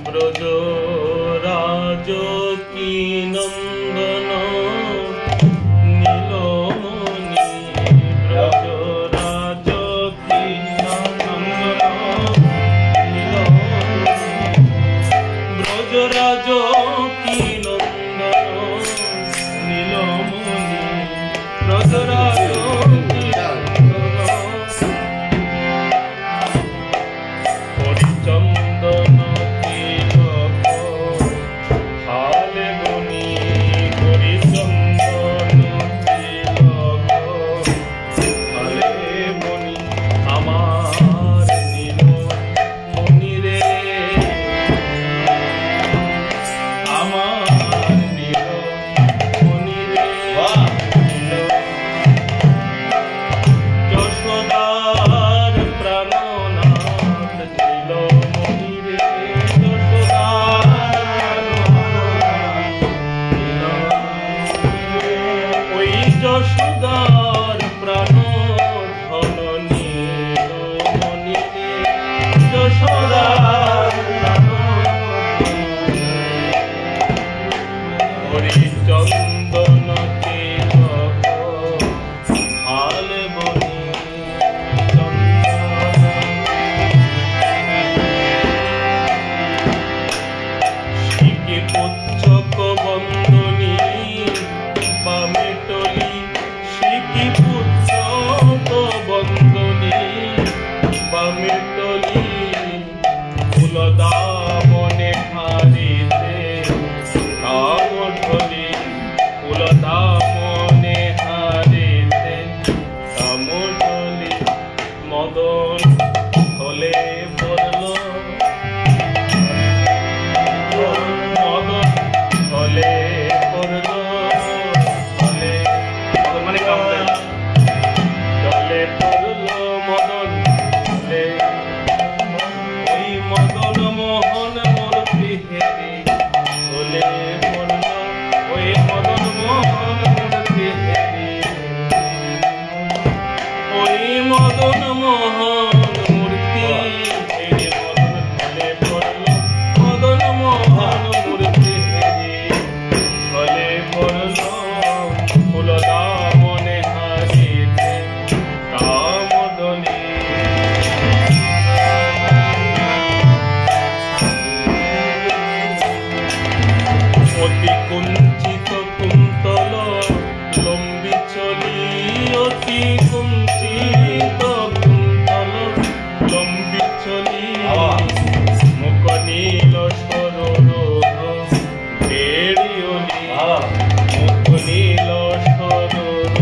ব্রজ রাজ কি নন্দন নীলমণি, ব্রজ রাজ কি নন্দন নীলমণি, ব্রজ রাজ কি নন্দন নীলমণি, ব্রজ রাজ যশোদার প্রাণ ধন নীলমণি, যশোদার প্রাণ হরিচন্দন তিলক হালে বনি, শিখে পুচ্ছক বন্দনী বামে টলি, শিখি পুচ্ছক বন্দনী বামে টলি, ফুলদামনে হারিতে কামঢলি, ফুলদামনে হারিতে কামঢলি, মদন হলে পড়ল, মদন হলে পড়ল, জলে পড়ল মদন হলে, ওই মদন মোহন মূর্তি হেরি হলে পড়ল, ওই মদন মোহন মূর্তি হেরি, ওই মদন মোহন মূর্তি হেরি, মদন হলে পড়ল, মদন মোহন মূর্তি হেরি হলে পড়ল, ফুলদামনে হারিতে কামঢলি, অতি কুঞ্চিত কুন্তল লম্বি চলি, অতি কুঞ্চিত কুন্তল লম্বি চলি, মুখ নীল সরোরহ বেড়িয়লি, মুখ নীল সরোরহ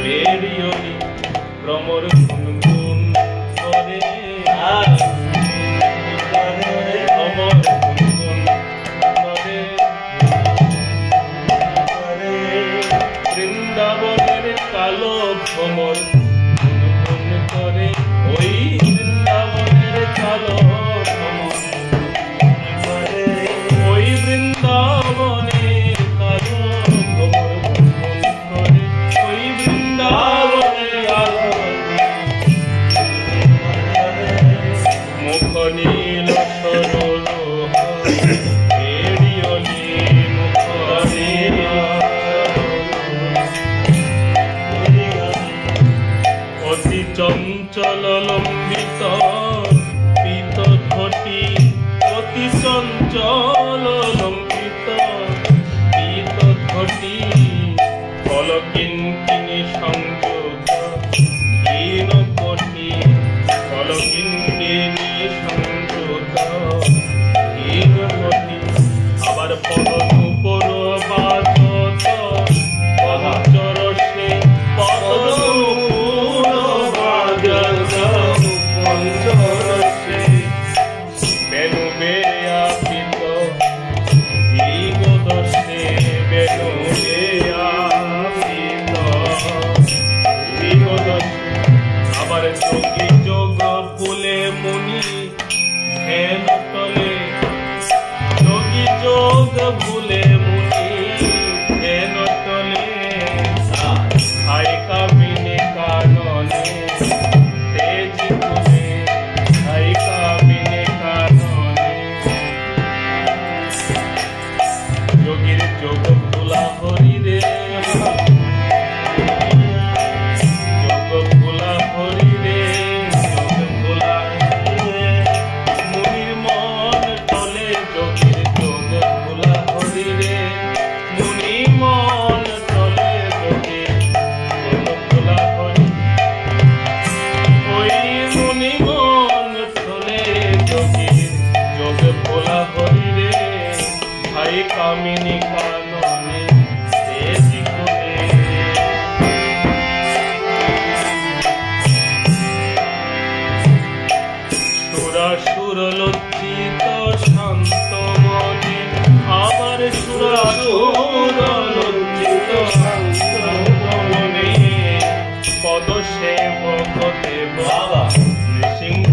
বেড়িয়লি, ভ্রমর গুনগুন করে, ভ্রমর গুনগুন করে, বৃন্দাবনের কালো ভ্রমর গুনগুন করে, ওই বৃন্দাবনের কালো ভ্রমর করে, ওই বৃন্দাবনের কালো ভ্রমর গুনগুন করে, ওই বৃন্দাবনের কালো মুখ নীল সরোরহ বেড়িয়লি, মুখ নীল অতি চঞ্চল লম্বিত পিত ঘটি, অতি চঞ্চল লম্বিত পিত ঘটি, কলকিঙ্কিনী সংযুক্ত দীন কোটি, কলকিঙ্কিনী সংযুক্ত দীন কোটি, আবার পদনূপুর বাজত পঞ্চরসে, পদনূপুর বাজত পঞ্চরসে, বেণু বেয়াপিত দিগদর্শে, বেণু বেয়াপিত দিগদর্শে, আবার যোগী যোগ ফুলে মুনি ধ্যান তলে, যোগী যোগ ভুলে মুনি ধ্যান তলে, খাই কামিনী কাননে লজ্জিত শান্ত মনে আমার সুরাসুর লজ্জিত শান্ত মনে পদ সেবক দেব নৃসিংহ